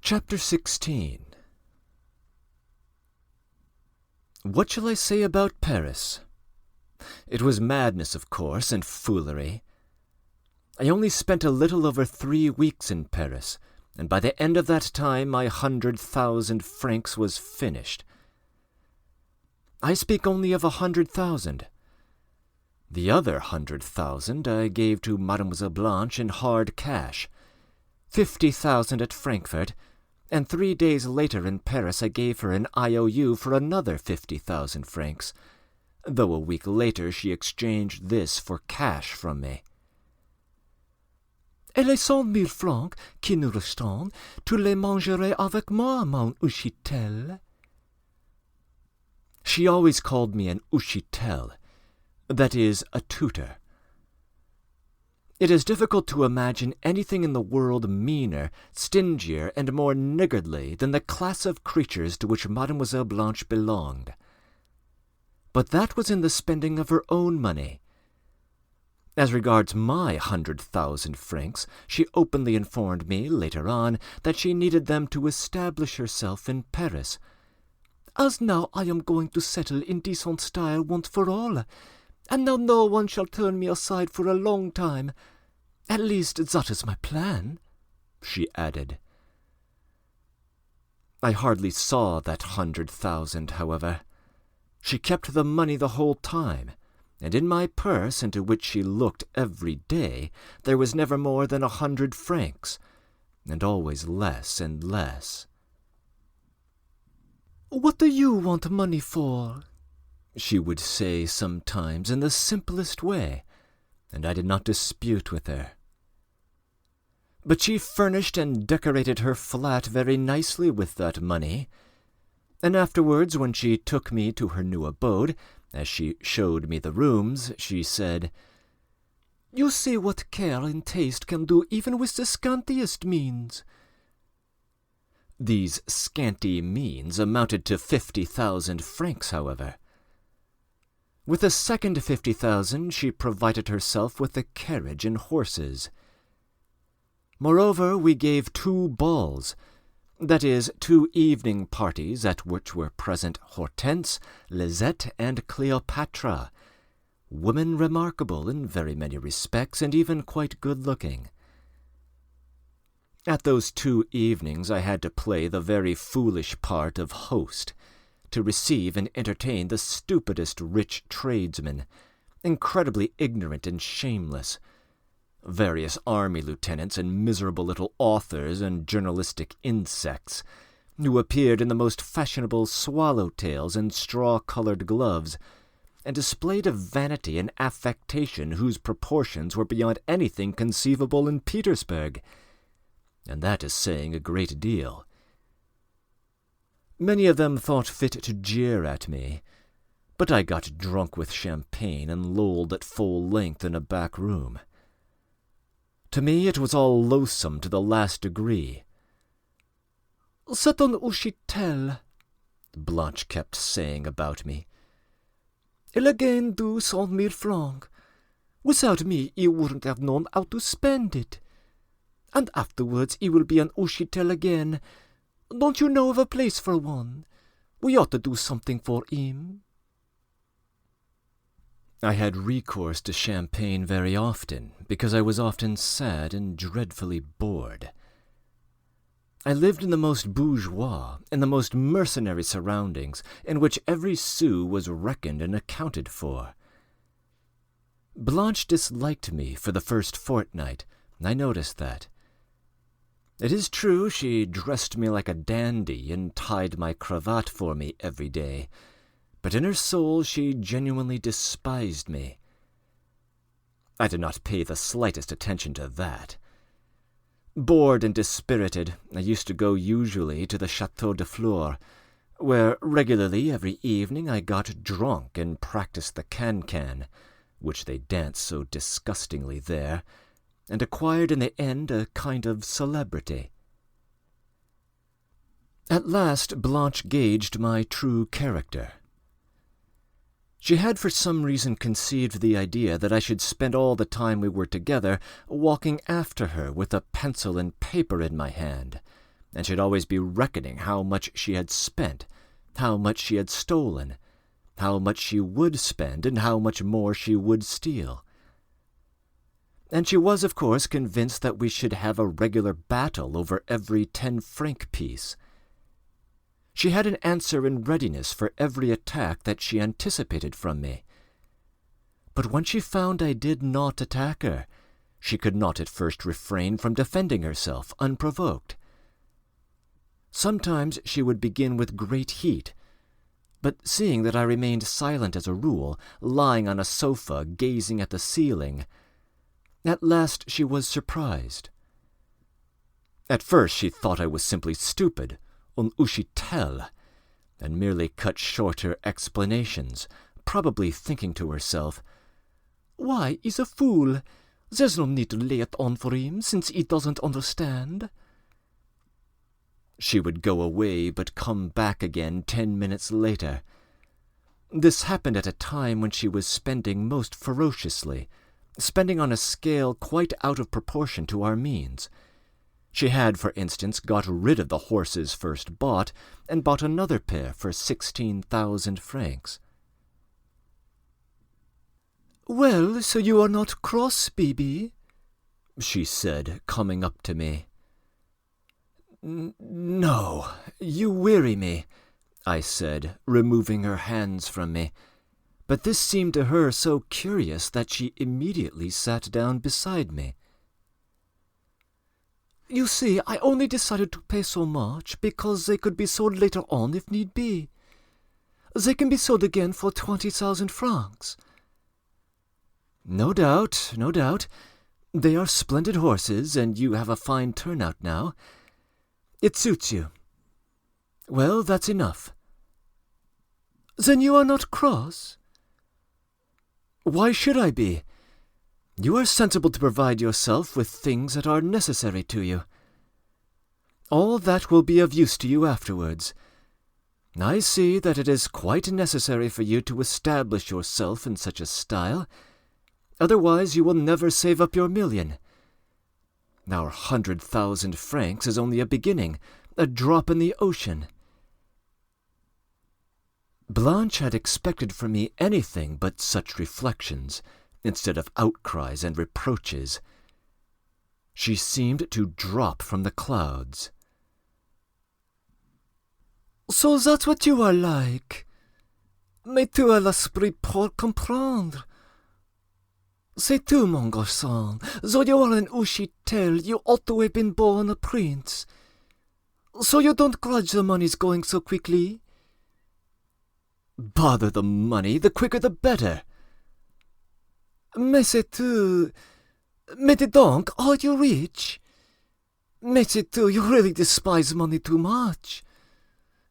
Chapter 16. What shall I say about Paris? It was madness, of course, and foolery. I only spent a little over 3 weeks in Paris, and by the end of that time my 100,000 francs was finished. I speak only of 100,000. The other 100,000 I gave to Mademoiselle Blanche in hard cash, 50,000 at Frankfurt, and 3 days later in Paris I gave her an IOU for another 50,000 francs, though a week later she exchanged this for cash from me. Et les 100,000 francs qui nous restent, tu les mangerais avec moi, mon Uchitel? She always called me an Uchitel, that is, a tutor. It is difficult to imagine anything in the world meaner, stingier, and more niggardly than the class of creatures to which Mademoiselle Blanche belonged. But that was in the spending of her own money. As regards my 100,000 francs, she openly informed me, later on, that she needed them to establish herself in Paris. As now I am going to settle in decent style once for all, and now no one shall turn me aside for a long time. At least that is my plan, she added. I hardly saw that 100,000, however. She kept the money the whole time, and in my purse, into which she looked every day, there was never more than 100 francs, and always less and less. "What do you want money for?" she would say sometimes in the simplest way, and I did not dispute with her. But she furnished and decorated her flat very nicely with that money, and afterwards, when she took me to her new abode, as she showed me the rooms, she said, "You see what care and taste can do even with the scantiest means." These scanty means amounted to 50,000 francs, however. With the second 50,000 she provided herself with a carriage and horses. Moreover, we gave 2 balls, that is, 2 evening parties at which were present Hortense, Lisette, and Cleopatra, women remarkable in very many respects and even quite good-looking. At those 2 evenings I had to play the very foolish part of host, to receive and entertain the stupidest rich tradesmen, incredibly ignorant and shameless, various army lieutenants and miserable little authors and journalistic insects, who appeared in the most fashionable swallow-tails and straw-colored gloves, and displayed a vanity and affectation whose proportions were beyond anything conceivable in Petersburg, and that is saying a great deal. Many of them thought fit to jeer at me, but I got drunk with champagne and lolled at full length in a back room. To me it was all loathsome to the last degree. "C'est un Uchitel," Blanche kept saying about me. "Il a gained 200,000 francs. Without me he wouldn't have known how to spend it. And afterwards he will be an Uchitel again. Don't you know of a place for one? We ought to do something for him." I had recourse to champagne very often, because I was often sad and dreadfully bored. I lived in the most bourgeois, in the most mercenary surroundings, in which every sou was reckoned and accounted for. Blanche disliked me for the first fortnight. I noticed that. It is true she dressed me like a dandy and tied my cravat for me every day, but in her soul she genuinely despised me. I did not pay the slightest attention to that. Bored and dispirited, I used to go usually to the Château de Flore, where regularly every evening I got drunk and practised the can-can, which they dance so disgustingly there, and acquired in the end a kind of celebrity. At last Blanche gauged my true character. She had for some reason conceived the idea that I should spend all the time we were together walking after her with a pencil and paper in my hand, and she'd always be reckoning how much she had spent, how much she had stolen, how much she would spend, and how much more she would steal. And she was, of course, convinced that we should have a regular battle over every 10-franc piece. She had an answer in readiness for every attack that she anticipated from me. But when she found I did not attack her, she could not at first refrain from defending herself unprovoked. Sometimes she would begin with great heat, but seeing that I remained silent as a rule, lying on a sofa gazing at the ceiling, at last she was surprised. At first she thought I was simply stupid, un uscitel, and merely cut short her explanations, probably thinking to herself, "Why, he's a fool. There's no need to lay it on for him, since he doesn't understand." She would go away, but come back again 10 minutes later. This happened at a time when she was spending most ferociously, spending on a scale quite out of proportion to our means. She had, for instance, got rid of the horses first bought, and bought another pair for 16,000 francs. "Well, so you are not cross, Bibi?" she said, coming up to me. "No, you weary me," I said, removing her hands from me. But this seemed to her so curious that she immediately sat down beside me. "You see, I only decided to pay so much because they could be sold later on if need be. They can be sold again for 20,000 francs. No doubt, no doubt. They are splendid horses, and you have a fine turnout now. It suits you. Well, that's enough." "Then you are not cross?" "Why should I be? You are sensible to provide yourself with things that are necessary to you. All that will be of use to you afterwards. I see that it is quite necessary for you to establish yourself in such a style. Otherwise you will never save up your million. Our 100,000 francs is only a beginning, a drop in the ocean." Blanche had expected from me anything but such reflections, instead of outcries and reproaches. She seemed to drop from the clouds. "So that's what you are like. Mais tu as l'esprit pour comprendre. C'est tout, mon garçon. Though you are an ushitel, you ought to have been born a prince. So you don't grudge the money's going so quickly?" "Bother the money, the quicker the better." "Mais c'est tout. Mais dis donc, are you rich? Mais c'est tout, you really despise money too much.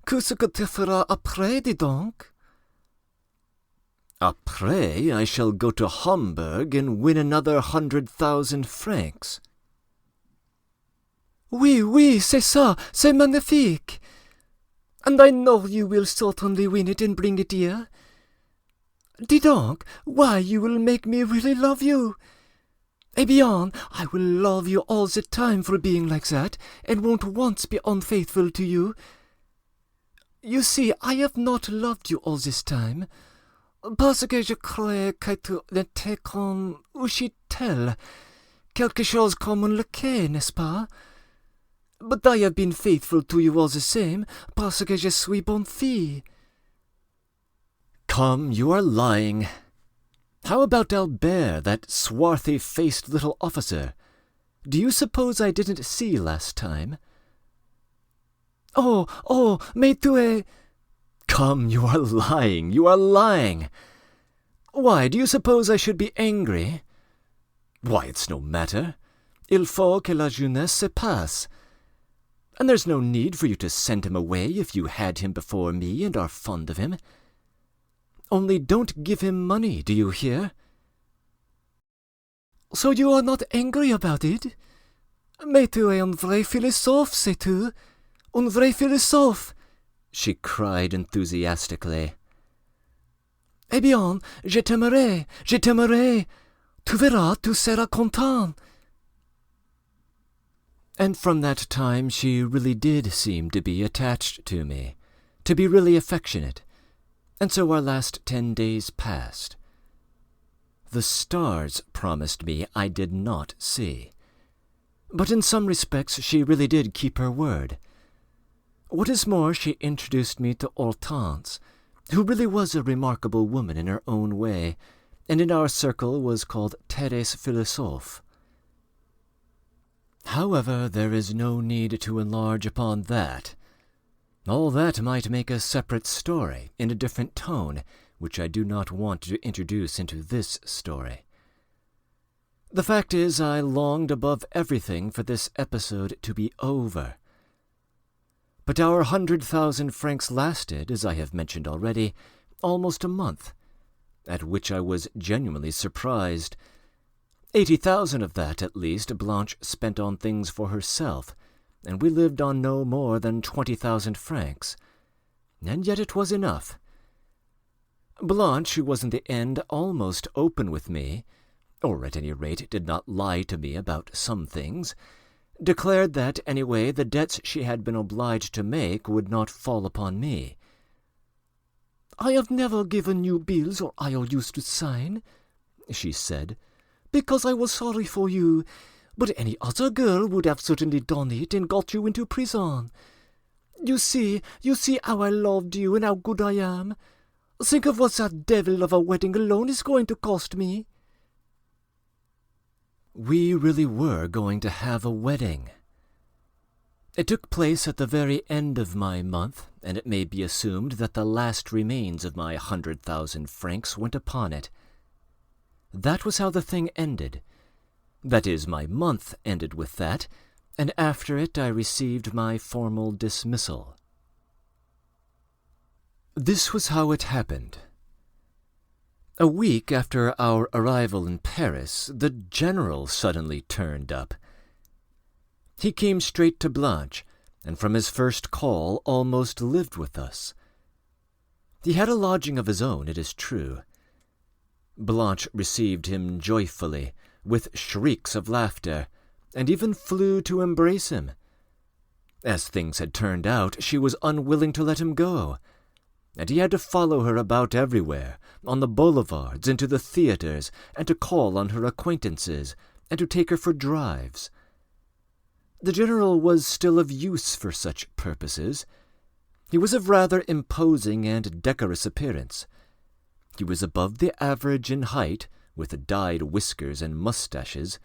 Qu'est-ce que tu feras après, dis donc?" "Après, I shall go to Hamburg and win another 100,000 francs." "Oui, oui, c'est ça, c'est magnifique. And I know you will certainly win it and bring it here. Dis donc, why, you will make me really love you. Eh bien, I will love you all the time for being like that, and won't once be unfaithful to you. You see, I have not loved you all this time, parce que je croyais que tu n'étais qu'un ushitel, quelque chose comme un laquais, n'est-ce pas? But I have been faithful to you all the same, parce que je suis bonne fille." "Come, you are lying. How about Albert, that swarthy-faced little officer? Do you suppose I didn't see last time?" Oh, mais tu es..." "Come, you are lying, you are lying. Why, do you suppose I should be angry? Why, it's no matter. Il faut que la jeunesse se passe. And there's no need for you to send him away if you had him before me and are fond of him. Only don't give him money, do you hear?" "So you are not angry about it? Mais tu es un vrai philosophe, c'est tout. Un vrai philosophe," she cried enthusiastically. "Eh bien, je t'aimerai, je t'aimerai. Tu verras, tu seras content." And from that time she really did seem to be attached to me, to be really affectionate, and so our last 10 days passed. The stars promised me I did not see. But in some respects she really did keep her word. What is more, she introduced me to Hortense, who really was a remarkable woman in her own way, and in our circle was called Thérèse Philosophe. However, there is no need to enlarge upon that. All that might make a separate story, in a different tone, which I do not want to introduce into this story. The fact is, I longed above everything for this episode to be over. But our 100,000 francs lasted, as I have mentioned already, almost a month, at which I was genuinely surprised. 80,000 of that, at least, Blanche spent on things for herself, and we lived on no more than 20,000 francs. And yet it was enough. Blanche, who was in the end almost open with me, or at any rate did not lie to me about some things, declared that, anyway, the debts she had been obliged to make would not fall upon me. "I have never given you bills or IOUs to sign," she said, "because I was sorry for you, but any other girl would have certainly done it and got you into prison. You see how I loved you and how good I am. Think of what that devil of a wedding alone is going to cost me." We really were going to have a wedding. It took place at the very end of my month, and it may be assumed that the last remains of my 100,000 francs went upon it. That was how the thing ended. That is, my month ended with that, and after it I received my formal dismissal. This was how it happened. A week after our arrival in Paris, the general suddenly turned up. He came straight to Blanche, and from his first call almost lived with us. He had a lodging of his own, it is true. Blanche received him joyfully, with shrieks of laughter, and even flew to embrace him. As things had turned out, she was unwilling to let him go, and he had to follow her about everywhere, on the boulevards, into the theatres, and to call on her acquaintances, and to take her for drives. The general was still of use for such purposes. He was of rather imposing and decorous appearance. He was above the average in height, with dyed whiskers and moustaches.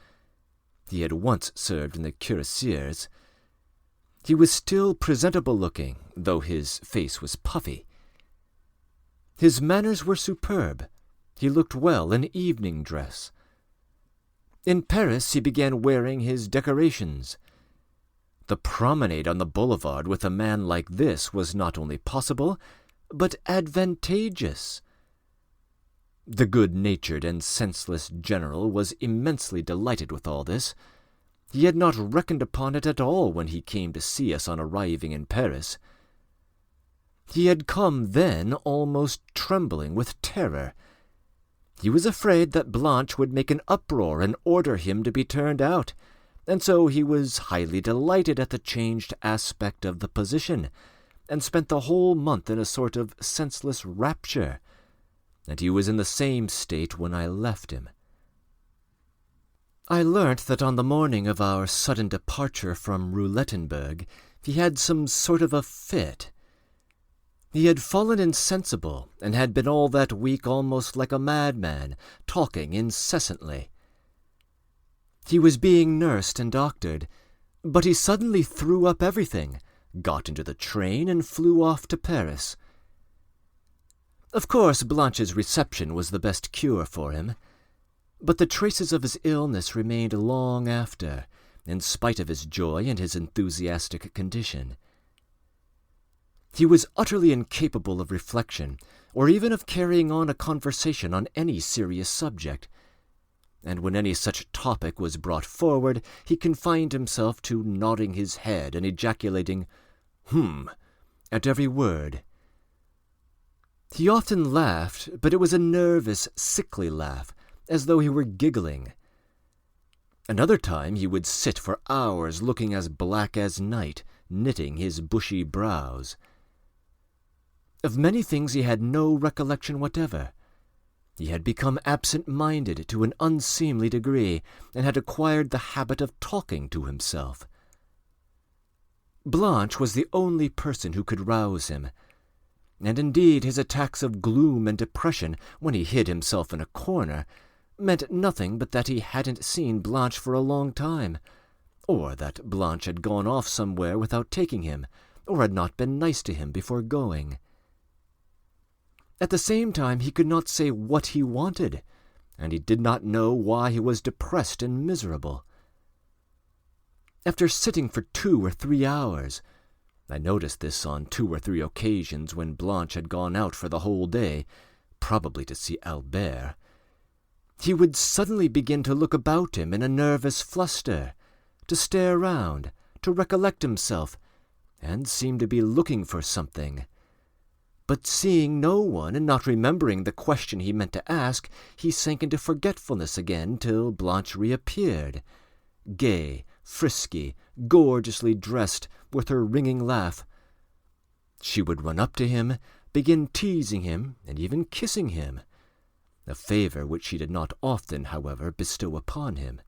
He had once served in the cuirassiers. He was still presentable-looking, though his face was puffy. His manners were superb. He looked well in evening dress. In Paris he began wearing his decorations. The promenade on the boulevard with a man like this was not only possible, but advantageous. The good-natured and senseless general was immensely delighted with all this. He had not reckoned upon it at all when he came to see us on arriving in Paris. He had come then almost trembling with terror. He was afraid that Blanche would make an uproar and order him to be turned out, and so he was highly delighted at the changed aspect of the position, and spent the whole month in a sort of senseless rapture, and he was in the same state when I left him. I learnt that on the morning of our sudden departure from Roulettenberg he had some sort of a fit. He had fallen insensible, and had been all that week almost like a madman, talking incessantly. He was being nursed and doctored, but he suddenly threw up everything, got into the train, and flew off to Paris. Of course, Blanche's reception was the best cure for him, but the traces of his illness remained long after, in spite of his joy and his enthusiastic condition. He was utterly incapable of reflection, or even of carrying on a conversation on any serious subject, and when any such topic was brought forward, he confined himself to nodding his head and ejaculating, at every word. He often laughed, but it was a nervous, sickly laugh, as though he were giggling. Another time he would sit for hours looking as black as night, knitting his bushy brows. Of many things he had no recollection whatever. He had become absent-minded to an unseemly degree, and had acquired the habit of talking to himself. Blanche was the only person who could rouse him, and indeed his attacks of gloom and depression, when he hid himself in a corner, meant nothing but that he hadn't seen Blanche for a long time, or that Blanche had gone off somewhere without taking him, or had not been nice to him before going. At the same time he could not say what he wanted, and he did not know why he was depressed and miserable. After sitting for 2 or 3 hours, I noticed this on 2 or 3 occasions when Blanche had gone out for the whole day, probably to see Albert, he would suddenly begin to look about him in a nervous fluster, to stare round, to recollect himself, and seem to be looking for something. But seeing no one and not remembering the question he meant to ask, he sank into forgetfulness again till Blanche reappeared, gay, frisky, gorgeously dressed, with her ringing laugh. She would run up to him, begin teasing him, and even kissing him, a favor which she did not often, however, bestow upon him.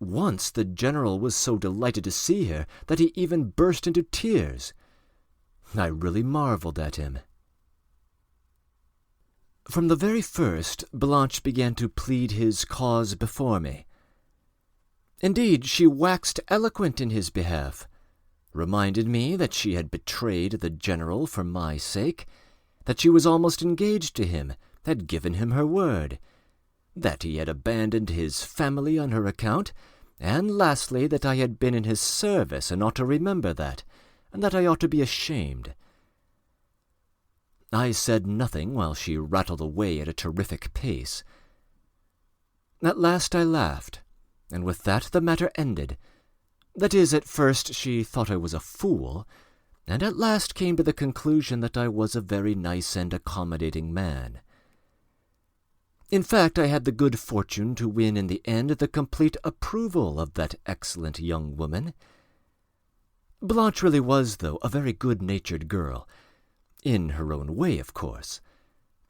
Once the general was so delighted to see her that he even burst into tears. I really marveled at him. From the very first, Blanche began to plead his cause before me. Indeed, she waxed eloquent in his behalf, reminded me that she had betrayed the general for my sake, that she was almost engaged to him, had given him her word, that he had abandoned his family on her account, and lastly that I had been in his service and ought to remember that, and that I ought to be ashamed. I said nothing while she rattled away at a terrific pace. At last I laughed, and with that the matter ended. That is, at first she thought I was a fool, and at last came to the conclusion that I was a very nice and accommodating man. In fact, I had the good fortune to win in the end the complete approval of that excellent young woman. Blanche really was, though, a very good-natured girl, in her own way, of course.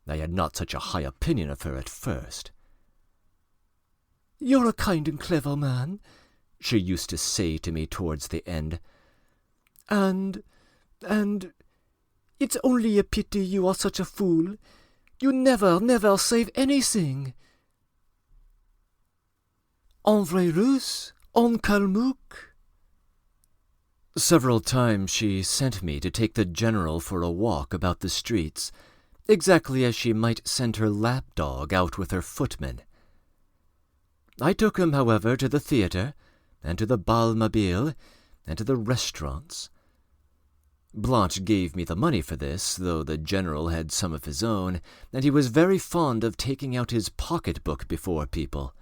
I had not such a high opinion of her at first. "You're a kind and clever man," she used to say to me towards the end. And it's only a pity you are such a fool. You never save anything. En vrai russe, en Kalmuk. Several times she sent me to take the general for a walk about the streets, exactly as she might send her lapdog out with her footman. I took him, however, to the theatre, and to the bal mobile, and to the restaurants. Blanche gave me the money for this, though the general had some of his own, and he was very fond of taking out his pocket-book before people.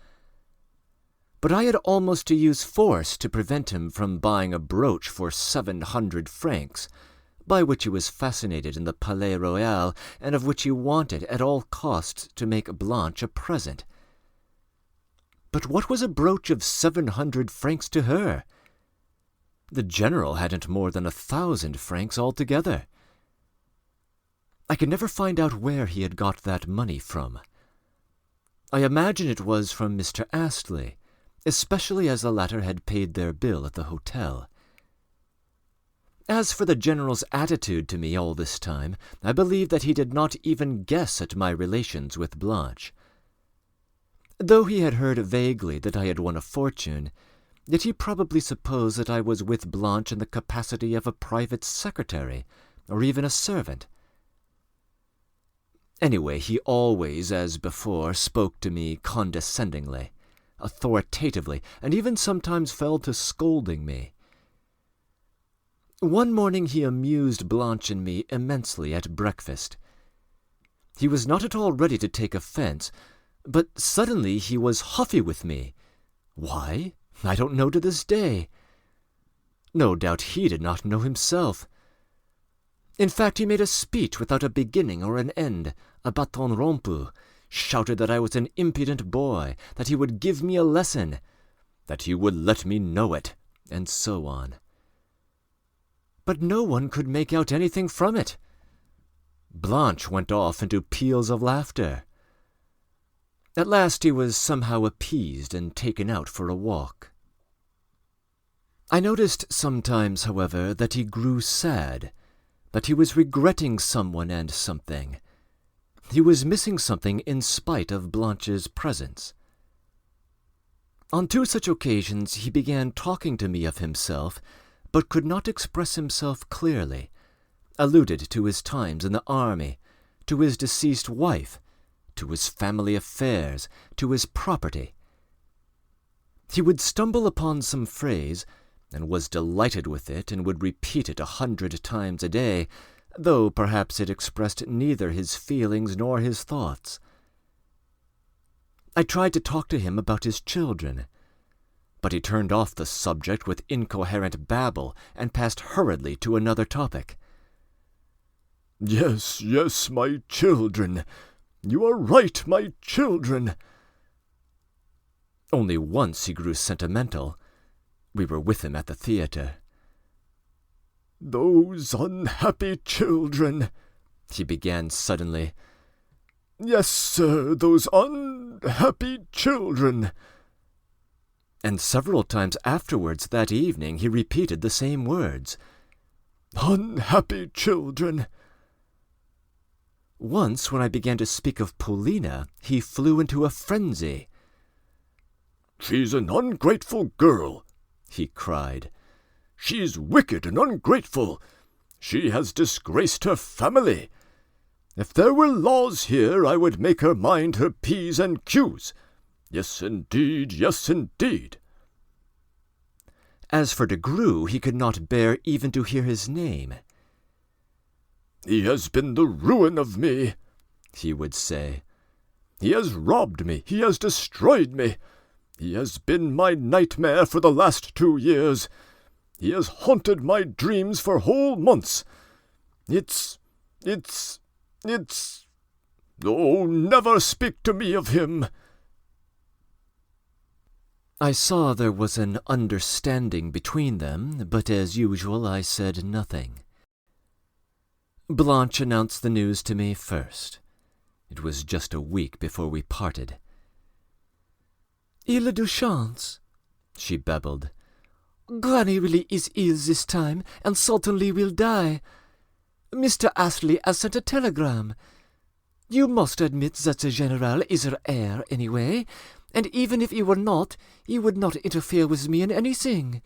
But I had almost to use force to prevent him from buying a brooch for 700 francs, by which he was fascinated in the Palais Royal, and of which he wanted at all costs to make Blanche a present. But what was a brooch of 700 francs to her? The general hadn't more than 1,000 francs altogether. I could never find out where he had got that money from. I imagine it was from Mr. Astley, especially as the latter had paid their bill at the hotel. As for the general's attitude to me all this time, I believe that he did not even guess at my relations with Blanche. Though he had heard vaguely that I had won a fortune, yet he probably supposed that I was with Blanche in the capacity of a private secretary, or even a servant. Anyway, he always, as before, spoke to me condescendingly, authoritatively, and even sometimes fell to scolding me. One morning he amused Blanche and me immensely at breakfast. He was not at all ready to take offence, but suddenly he was huffy with me. Why? I don't know to this day. No doubt he did not know himself. In fact, he made a speech without a beginning or an end, a bâton rompu, shouted that I was an impudent boy, that he would give me a lesson, that he would let me know it, and so on. But no one could make out anything from it. Blanche went off into peals of laughter. At last he was somehow appeased and taken out for a walk. I noticed sometimes, however, that he grew sad, that he was regretting someone and something. He was missing something in spite of Blanche's presence. On 2 such occasions he began talking to me of himself, but could not express himself clearly, alluded to his times in the army, to his deceased wife, to his family affairs, to his property. He would stumble upon some phrase, and was delighted with it, and would repeat it 100 times a day, though perhaps it expressed neither his feelings nor his thoughts. I tried to talk to him about his children, but he turned off the subject with incoherent babble, and passed hurriedly to another topic. Yes, yes, my children. You are right, my children. Only once he grew sentimental. We were with him at the theatre. Those unhappy children, he began suddenly. Yes, sir, those unhappy children. And several times afterwards that evening he repeated the same words. Unhappy children. Once, when I began to speak of Paulina, he flew into a frenzy. She's an ungrateful girl, he cried. She's wicked and ungrateful. She has disgraced her family. If there were laws here, I would make her mind her P's and Q's. Yes, indeed, yes, indeed. As for de Greux, he could not bear even to hear his name. He has been the ruin of me, he would say. He has robbed me, he has destroyed me. He has been my nightmare for the last 2 years. He has haunted my dreams for whole months. It's... Oh, never speak to me of him. I saw there was an understanding between them, but as usual I said nothing. Blanche announced the news to me first. It was just a week before we parted. Il a de chance, she babbled. Granny really is ill this time, and certainly will die. Mr. Astley has sent a telegram. You must admit that the General is her heir anyway, and even if he were not, he would not interfere with me in anything.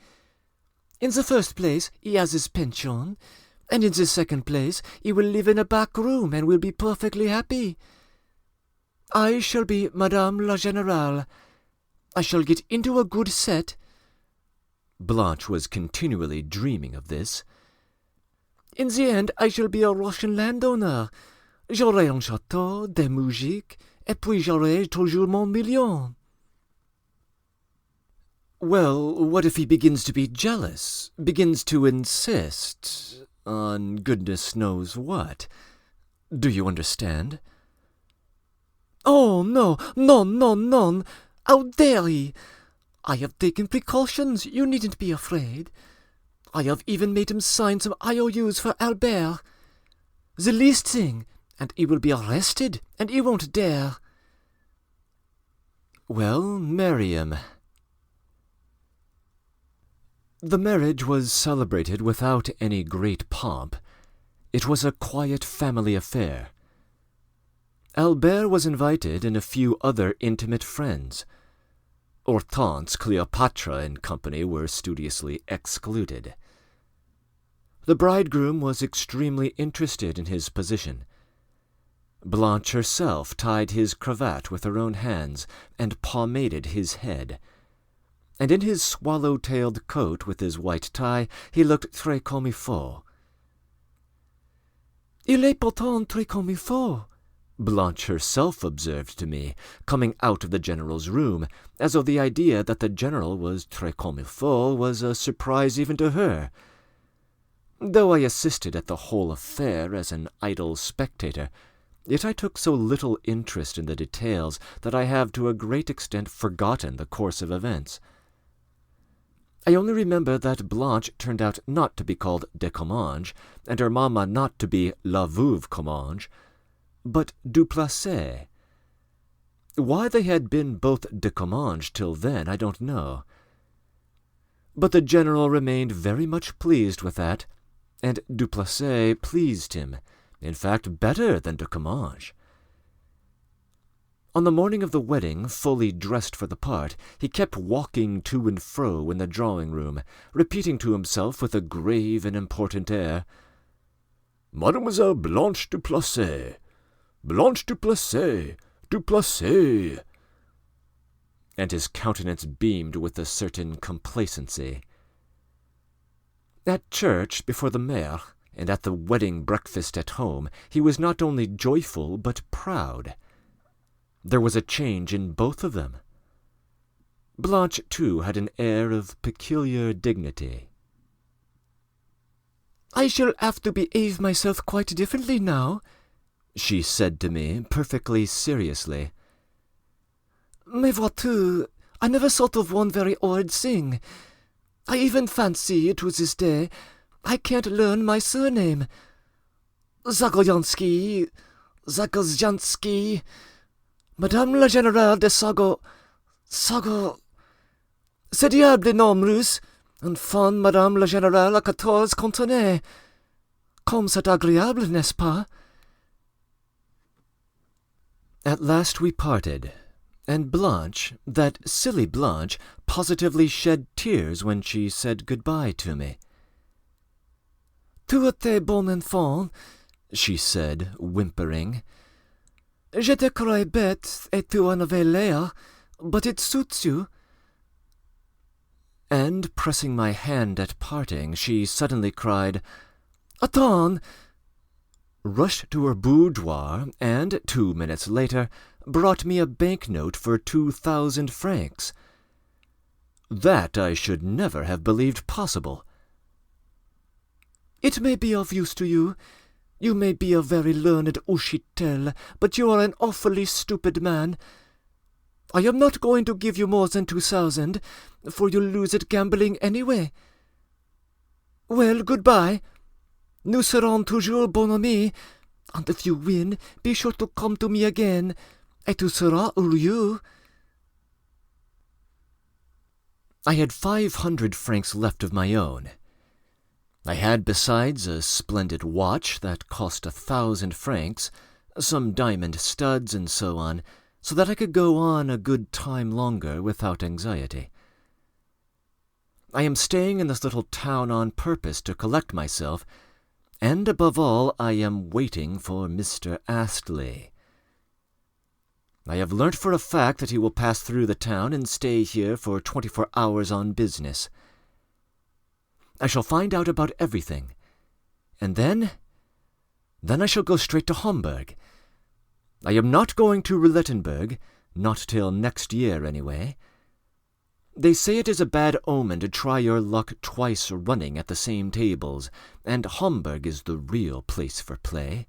In the first place, he has his pension, and in the second place, he will live in a back room and will be perfectly happy. I shall be Madame la Générale. I shall get into a good set. Blanche was continually dreaming of this. In the end, I shall be a Russian landowner. J'aurai un château, des musiques, et puis j'aurai toujours mon million. Well, what if he begins to be jealous, begins to insist on goodness knows what? Do you understand? Oh, no, none. How dare he? I have taken precautions. You needn't be afraid. I have even made him sign some IOUs for Albert. The least thing, and he will be arrested, and he won't dare. Well, marry him. The marriage was celebrated without any great pomp. It was a quiet family affair. Albert was invited, and a few other intimate friends. Hortense, Cleopatra, and company were studiously excluded. The bridegroom was extremely interested in his position. Blanche herself tied his cravat with her own hands and pomaded his head, and in his swallow-tailed coat with his white tie he looked très comme il faut. Il est pourtant très comme il faut, Blanche herself observed to me, coming out of the general's room, as though the idea that the general was très comme il faut was a surprise even to her. Though I assisted at the whole affair as an idle spectator, Yet I took so little interest in the details that I have to a great extent forgotten the course of events. I only remember that Blanche turned out not to be called de Comminges, and her mamma not to be la veuve Comminges, but du Placet. Why they had been both de Comminges till then, I don't know. But the general remained very much pleased with that, and du Placet pleased him, in fact better than de Comminges. On the morning of the wedding, fully dressed for the part, he kept walking to and fro in the drawing-room, repeating to himself with a grave and important air, "Mademoiselle Blanche du Placet, Blanche du Placet, du Placet," and his countenance beamed with a certain complacency. At church before the maire, and at the wedding breakfast at home, he was not only joyful but proud. There was a change in both of them. Blanche, too, had an air of peculiar dignity. "I shall have to behave myself quite differently now," she said to me, perfectly seriously. "Mais vois-tu, I never thought of one very odd thing. I even fancy, to this day, I can't learn my surname. Zagoyansky, Madame la Générale de Sago... C'est diable de nom russe, enfant Madame la Générale à 14 cantonais. Comme c'est agréable, n'est-ce pas?" At last we parted, and Blanche, that silly Blanche, positively shed tears when she said good-bye to me. "Tu étais bon enfant," she said, whimpering. "Je te croyais bête et tu en avais l'air, but it suits you." And, pressing my hand at parting, she suddenly cried, "Attends!" rushed to her boudoir, and, 2 minutes later, brought me a bank-note for 2,000 francs. That I should never have believed possible. "It may be of use to you. You may be a very learned Ushitel, but you are an awfully stupid man. I am not going to give you more than 2,000, for you'll lose at gambling anyway. Well, goodbye. Nous serons toujours bons amis, and if you win, be sure to come to me again, et tu seras heureux." I had 500 francs left of my own. I had besides a splendid watch that cost 1,000 francs, some diamond studs and so on, so that I could go on a good time longer without anxiety. I am staying in this little town on purpose to collect myself, and above all I am waiting for Mr. Astley. I have learnt for a fact that he will pass through the town and stay here for 24 hours on business. I shall find out about everything, and then I shall go straight to Hamburg. I am not going to Roulettenberg, not till next year anyway. They say it is a bad omen to try your luck twice running at the same tables, and Hamburg is the real place for play.